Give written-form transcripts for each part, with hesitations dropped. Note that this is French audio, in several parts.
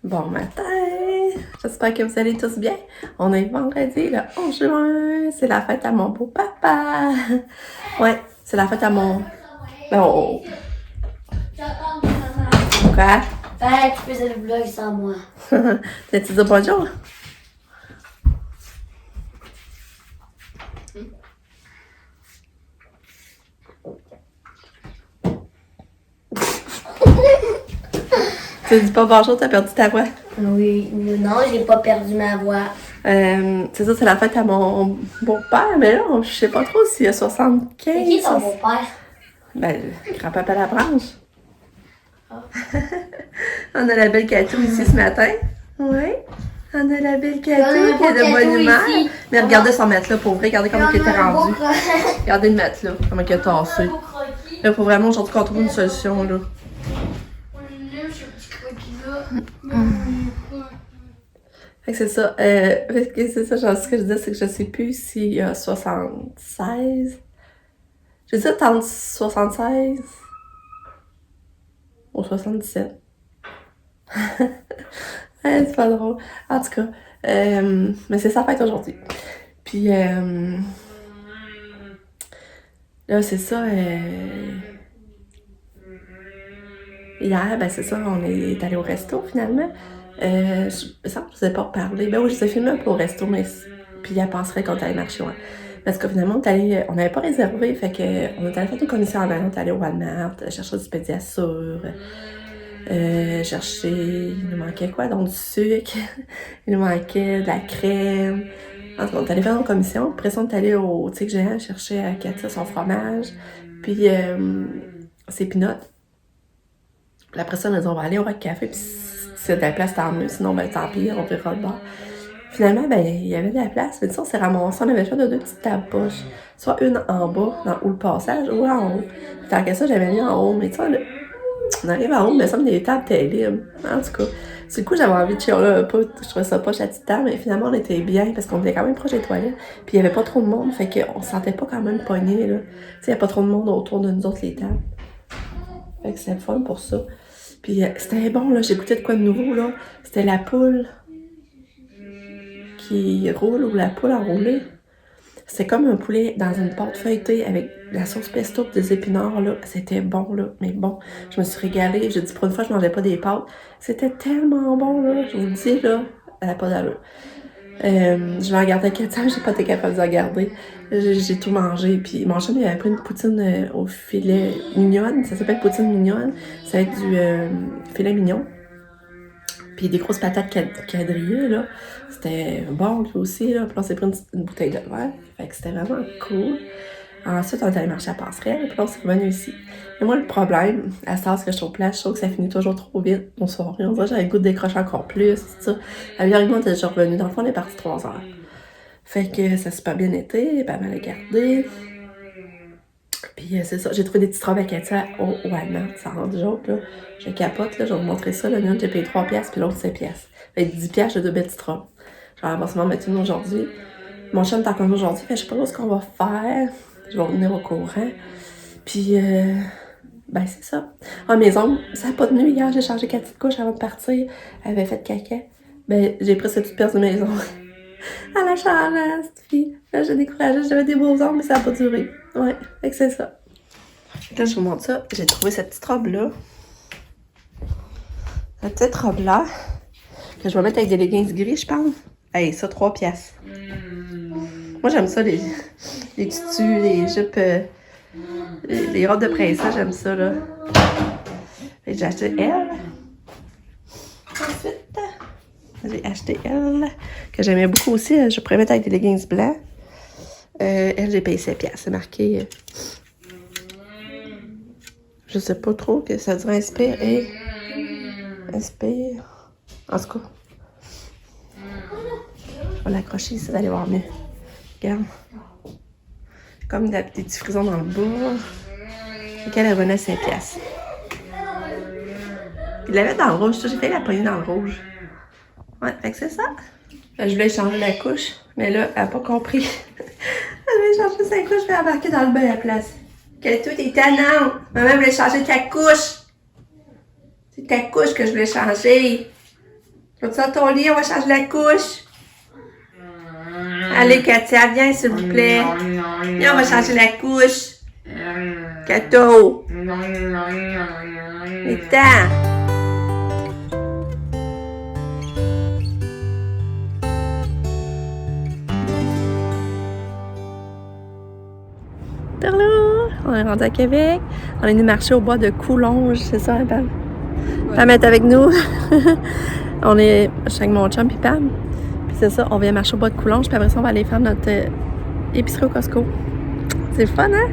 Bon matin! J'espère que vous allez tous bien. On est vendredi, le 11 juin. C'est la fête à mon beau papa. Ouais, c'est la fête à mon... Oh. Quoi? Fallait que tu faisais le vlog sans moi. T'as-tu dit bonjour? Tu dis pas bonjour, t'as perdu ta voix. Oui, non, j'ai pas perdu ma voix. C'est ça, c'est la fête à mon beau-père, mais là, je sais pas trop s'il y a 75. C'est qui ton beau-père? Ben, grand-papa Labranche. Oh. On a la belle Catou ici ce matin. Oui. On a la belle Catou qui est de bonne humeur. Mais regardez son matelas, pour vrai. Regardez comment il était rendu. Regardez le matelas, comment il est tassé. Il faut vraiment aujourd'hui qu'on trouve une solution, là. Fait que c'est ça. C'est ça, ce que je disais, c'est que je sais plus s'il y a 76. Je dis entre 76 ou 77. C'est pas drôle. En tout cas, mais c'est sa fête aujourd'hui. Puis là, c'est ça. Hier, ben c'est ça, on est allé au resto finalement. Je ne vous ai pas parlé. Ben oui, je vous ai filmé un peu au resto, mais puis elle penserait qu'on est allé marcher, ouais. Parce que finalement, on n'avait pas réservé, fait que on est allé faire une commission avant, on est allé au Walmart, chercher du pédiasure, chercher, il nous manquait quoi? Donc du sucre, il nous manquait de la crème. En tout cas, on est allé faire une commission, après ça, on est allé au Tigre Géant chercher à Katia son fromage, puis ses pinottes. Puis après ça, on a dit on va aller au Rock Café, puis si y a de la place, tant mieux, sinon, ben tant pis, on verra le bord. Finalement, ben, il y avait de la place, mais ça, on s'est ramassé, on avait fait de deux petites tables poches. Soit une en bas, où le passage, ou en haut. Tant que ça, j'avais mis en haut, mais tu sais, on arrive en haut, mais ça me des tables étaient libres. En tout cas, c'est le coup, j'avais envie de chialer un peu, je trouvais ça poche à petite table, mais finalement, on était bien, parce qu'on était quand même proche des toilettes, puis il y avait pas trop de monde, fait qu'on se sentait pas quand même pognés, là. Tu sais, il y a pas trop de monde autour de nous autres, les tables. Fait que c'était le fun pour ça. Puis c'était bon, là, j'ai goûté de quoi de nouveau, là. C'était la poule qui roule ou la poule enroulée. C'était comme un poulet dans une pâte feuilletée avec la sauce pesto et des épinards, là. C'était bon, là, mais bon. Je me suis régalée. J'ai dit, pour une fois, je mangeais pas des pâtes. C'était tellement bon, là. Je vous le dis, là, elle n'a pas d'allure. Je l'ai regardé 4 ans, j'ai pas été capable de la regarder. J'ai tout mangé. Puis mon chum, il avait pris une poutine au filet mignonne. Ça s'appelle poutine mignonne. C'est avec du filet mignon. Puis des grosses patates quadrillées, là. C'était bon, lui aussi, là. Puis on s'est pris une bouteille de verre. Fait que c'était vraiment cool. Ensuite, on est allé marcher à Passerelle. Puis là, on s'est revenu ici. Et moi, le problème, à ce que je suis au plage, je trouve que ça finit toujours trop vite mon soir. On dirait que j'avais le goût de décrocher encore plus, tout ça. À 8h30, on était déjà revenu. Dans le fond, on est parti 3 heures. Fait que ça a super bien été, pas mal gardé. Puis c'est ça, j'ai trouvé des petites robes à Katia au Walmart, ça rend du joke, là. Je capote, là, je vais vous montrer ça, là. L'une, j'ai payé 3 piastres, puis l'autre, 7 piastres. Fait que 10 piastres, j'ai 2 belles petites robes. Genre, on va se mettre une aujourd'hui. Mon chum est encore aujourd'hui, fait que je sais pas ce qu'on va faire. Je vais revenir au courant. Puis, ben c'est ça. Ah, mes ongles, ça n'a pas tenu hier, j'ai changé 4 petites couches avant de partir. Elle avait fait caca. Ben, j'ai presque tout perdu mes ongles. Elle a changé, cette fille. Là, j'ai découragé, j'avais des beaux ongles, mais ça n'a pas duré. Ouais, fait que c'est ça. Là, je vous montre ça. J'ai trouvé cette petite robe-là. Cette petite robe-là, que je vais mettre avec des leggings gris, je pense. Hey, ça, 3 piastres. Moi, j'aime ça, les tutus, les jupes, les robes de princesse, j'aime ça, là. Fait que j'ai acheté elle. Ensuite, j'ai acheté elle, que j'aimais beaucoup aussi. Je pourrais mettre avec des leggings blancs. Elle, j'ai payé 7 piastres. C'est marqué... je sais pas trop, que ça dirait Inspire et... Inspire... En tout cas. Je vais l'accrocher ici, vous allez voir mieux. Regarde. J'ai comme des petits frisons dans le bas. Et qu'elle revenait à 5 piastres. Il l'avait dans le rouge, j'ai fait la poignée dans le rouge. Ouais, fait que c'est ça. Là, je voulais changer la couche, mais là, elle n'a pas compris. Elle voulait changer sa couche, je vais embarquer dans le bain à la place. Quelle tout est tannante! Maman voulait changer ta couche! C'est ta couche que je voulais changer! Vas-tu dans ton lit? On va changer la couche. Allez, Katia, viens, s'il vous plaît. Viens, on va changer la couche. Kato. Viens. On est rendu à Québec. On est venu marcher au bois de Coulonges, c'est ça, hein, Pam? Ouais. Pam est avec nous. Je suis avec mon chum puis Pam. Puis c'est ça, on vient marcher au bois de Coulonges, puis après ça, on va aller faire notre épicerie au Costco. C'est fun, hein?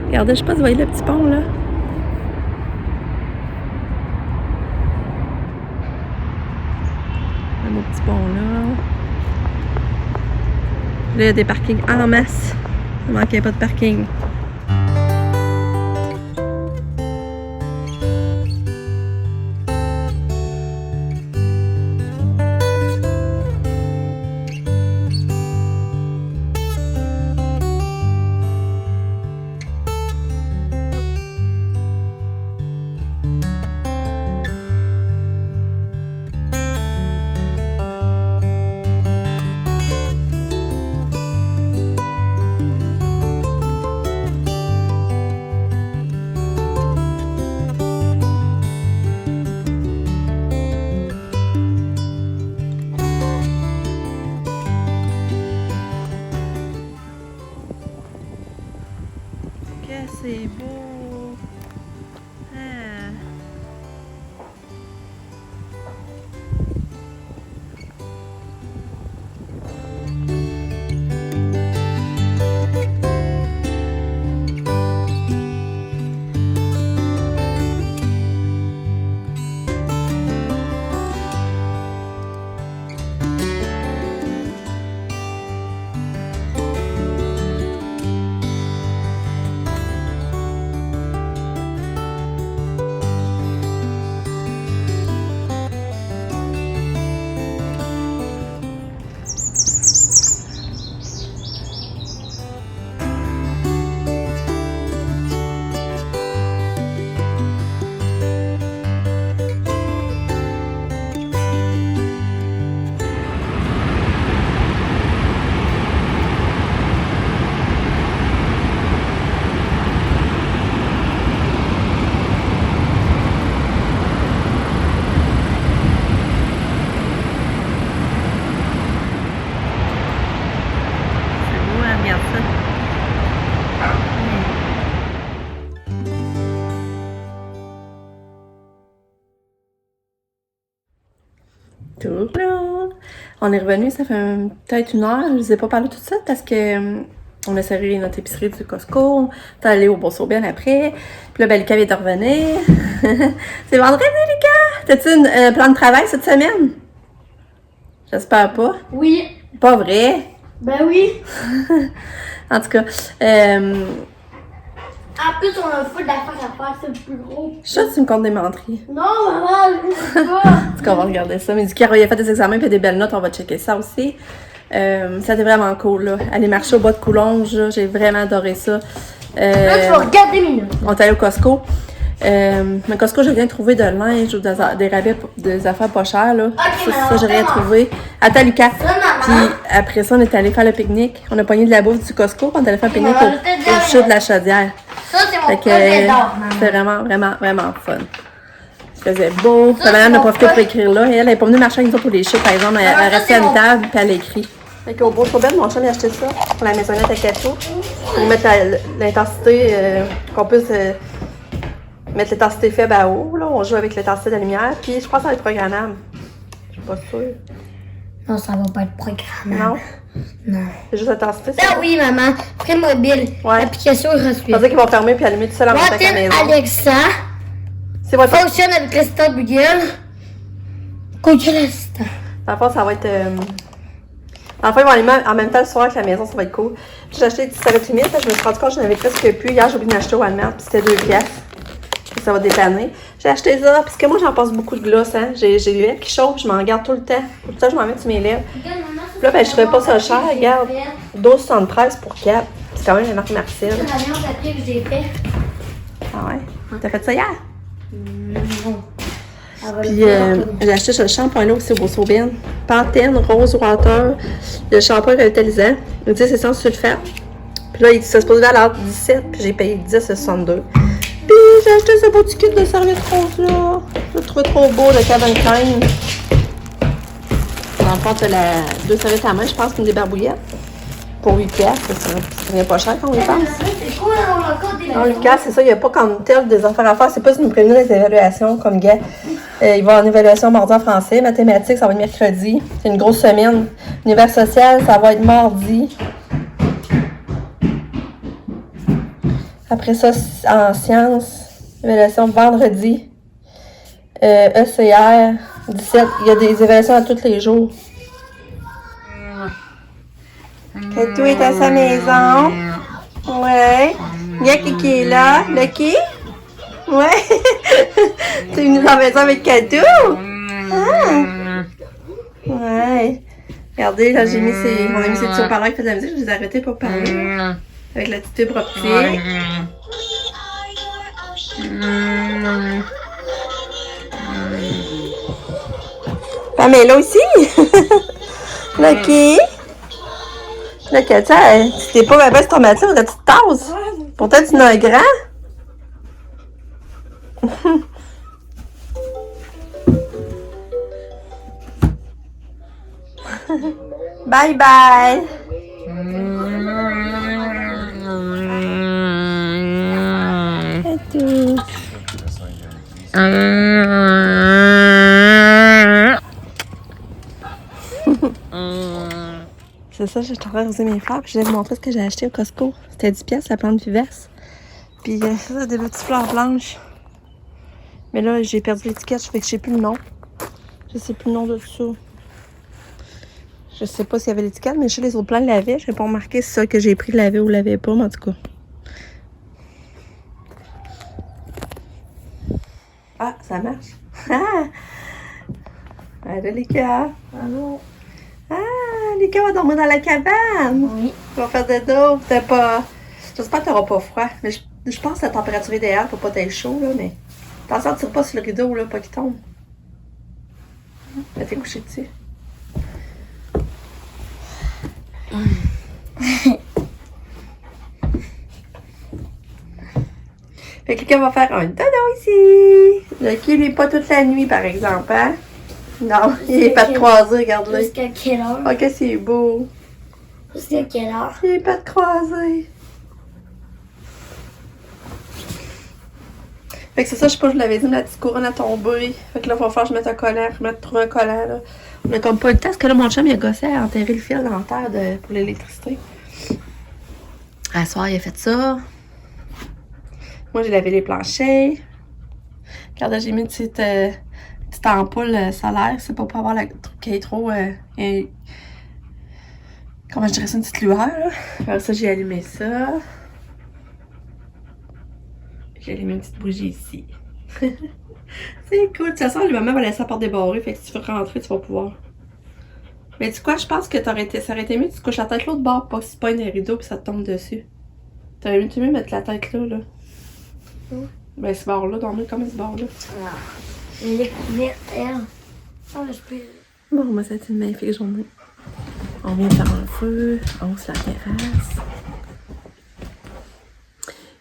Regardez, je sais pas si vous voyez le petit pont, là. Mon petit pont, là. Là, il y a des parkings en masse. Il ne manquait pas de parking. C'est beau. Ah. On est revenu, ça fait peut-être une heure. Je vous ai pas parlé tout de suite parce que on a serré notre épicerie du Costco. T'es allé au Bourse-Aubaine après. Puis là, ben, Lucas vient de revenir. C'est vendredi, Lucas! T'as-tu un plan de travail cette semaine? J'espère pas. Oui. Pas vrai? Ben oui. En tout cas, En plus, on a un fou d'affaires à faire, c'est le plus gros. je sais que tu me comptes des menteries. Non, maman, je sais pas. En tout cas, on va regarder ça. Mais du coup, il a fait des examens et des belles notes, on va checker ça aussi. Ça a été vraiment cool, là. Aller marcher au bois de Coulonges, là, j'ai vraiment adoré ça. Là, tu vas regarder mes notes. On est allé au Costco. Mais Costco, j'ai rien trouvé de linge ou des rabais, des affaires pas chères, là. Okay, ça, j'ai rien trouvé. Attends, Lucas. Puis après ça, on est allé faire le pique-nique. On a pogné de la bouffe du Costco, puis on est allé faire le pique-nique au chaud de la chaudière. Ça, c'est mon projet d'or, maman. C'était vraiment, vraiment, vraiment fun. Il faisait beau. La madame a profité pour écrire là. Et elle n'est pas venue marcher avec nous pour les chiffres, par exemple. Elle restait à une table, puis elle écrit. Fait qu'au Bourse-Aubaine, mon chum a acheté ça pour la maisonnette à Kato. Pour mettre l'intensité, qu'on puisse mettre l'intensité faible à haut. Là. On joue avec l'intensité de la lumière. Puis je pense que ça va être programmable. Je suis pas sûre. Non, ça va pas être programmable. Non? Non. C'est juste l'intensité. Ben oui, maman. Très mobile. Ouais. L'application est gratuite. Ça veut dire qu'ils vont fermer puis allumer tout seul en même temps qu'à la maison. Alexa C'est votre fonctionne avec l'assistant Google. Google Assistant. Dans le fond, ça va être. Dans le fond, ils vont allumer en même temps le soir avec la maison, ça va être cool. Puis j'ai acheté, ça va être limite, je me suis rendu compte que j'en avais presque plus. Hier, j'ai oublié d'acheter au Walmart, puis c'était 2 piastres. Ça va dépanner. J'ai acheté ça, parce que moi, j'en passe beaucoup de gloss, hein. J'ai les lèvres qui chauffent, je m'en garde tout le temps. Tout le temps, je m'en mets sur mes lèvres. Puis là, ben, je trouvais pas ça cher, regarde. 12,73 pour 4. C'est quand même la marque Marcel. C'est la viande papier que j'ai fait. Ah ouais? T'as fait ça hier? Non. Puis j'ai acheté ce shampoing-là aussi au Sauvin. Pantene Rose Water. Le shampoing revitalisant. Il dit c'est sans sulfate. Puis là, il dit ça se pose à l'heure 17, puis j'ai payé 10,62. Puis j'ai acheté ce beau petit kit de service rose-là. Je le trouvais trop beau, de Calvin Klein. Dans le fond, t'as deux serviettes à main, je pense, qu'une des barbouillettes. Pour 8$, ça serait pas cher quand on y pense. C'est quoi, on a encore des Non, Lucas, c'est ça, il n'y a pas comme tel des affaires à faire. C'est pas si nous prévenir les évaluations comme gars. Il va y avoir une évaluation mardi en français. Mathématiques, ça va être mercredi. C'est une grosse semaine. Univers social, ça va être mardi. Après ça, en sciences, évaluation vendredi. ECR, 17. Il y a des évaluations à tous les jours. Katou est à sa maison. Ouais. Il y a qui est là. Lucky? Ouais. T'es venu dans la maison avec Katou? Ah. Ouais. Regardez, là, on a mis ses petits haut-parleurs qui fait de la musique. Je les ai arrêtés pour parler. Avec la petite fibre optique. Pamela aussi? Lucky? Là, Katia, tu t'es pas bébé sur ton matelas ou ta petite tasse? Pourtant, tu en as un grand. Bye bye! Katou. C'est ça, je suis en train de roser mes fleurs, puis je vais vous montrer ce que j'ai acheté au Costco. C'était 10$ la plante vivace. Puis ça, des petites fleurs blanches. Mais là, j'ai perdu l'étiquette, je fais que je sais plus le nom. Je sais plus le nom de tout ça. Je sais pas s'il y avait l'étiquette, mais je sais les autres plants l'avaient. Je n'ai pas remarqué si ça que j'ai pris l'avait ou l'avait pas, mais en tout cas. Ah, ça marche. Ah! Allô, Lucas. Allô? Ah, Lucas va dormir dans la cabane. Oui. Tu vas faire de dos. T'as pas... J'espère que t'auras pas froid. Mais je pense que la température idéale pour pas t'être chaud, là, mais... T'en sortir pas sur le rideau, là, pas qu'il tombe. Là, t'es couché dessus. Fait que Lucas va faire un dodo ici. Lucky, il est pas toute la nuit, par exemple, hein? Non, il est pas de croisé, regarde-le. Jusqu'à quelle heure? Oh, que c'est beau. Jusqu'à quelle heure? Il est pas de croisé. Fait que c'est ça, je sais pas, je vous l'avais dit, ma petite couronne a tombé. Fait que là, il va falloir que je mette un collant, trouver un collant, là. On a comme pas le temps, parce que là, mon chum, il a gossé à enterrer le fil dans la terre pour l'électricité. À soir, il a fait ça. Moi, j'ai lavé les planchers. Regarde, j'ai mis une petite ampoule solaire. C'est pas pour avoir le truc qui est trop... comment je dirais ça, une petite lueur, là. Alors ça, j'ai allumé ça. J'ai allumé une petite bougie ici. C'est cool. De toute façon, lui, maman va laisser la porte débarrée. Fait que si tu veux rentrer, tu vas pouvoir. Mais tu sais quoi, je pense que ça aurait été mieux que tu couches la tête l'autre bord, pas que tu pognes les rideaux et ça te tombe dessus. T'aurais mieux mettre la tête là. Ben, ce bord-là, dormir comme ce bord-là. Elle est couverte, elle. Ah, je peux... Bon, moi, ça a été une magnifique journée. On vient faire un feu, on se la terrasse.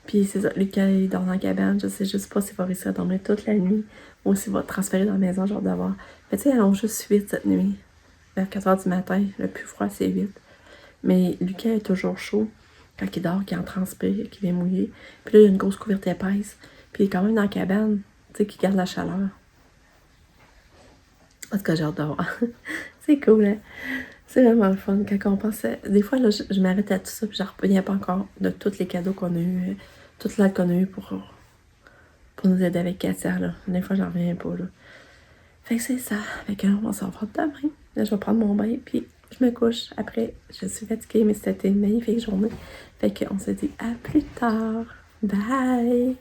Puis c'est ça, Lucas, il dort dans la cabane. Je sais juste pas s'il va réussir à dormir toute la nuit ou s'il va transférer dans la maison, genre d'avoir. Mais tu sais, allons juste 8 cette nuit. Vers 4h du matin, le plus froid, c'est 8. Mais Lucas est toujours chaud quand il dort, qu'il en transpire, qu'il vient mouiller. Puis là, il y a une grosse couverte épaisse. Puis il est quand même dans la cabane, tu sais, qui garde la chaleur. En tout cas, j'ai hâte de voir. C'est cool, hein? C'est vraiment le fun quand on pense. Des fois, là, je m'arrête à tout ça, puis j'en reviens pas encore de tous les cadeaux qu'on a eu, toute l'aide qu'on a eu pour nous aider avec Katia, là. Des fois, j'en reviens pas, là. Fait que c'est ça. Fait que là, on va s'en voir demain. Là, je vais prendre mon bain, puis je me couche. Après, je suis fatiguée, mais c'était une magnifique journée. Fait qu'on se dit à plus tard. Bye!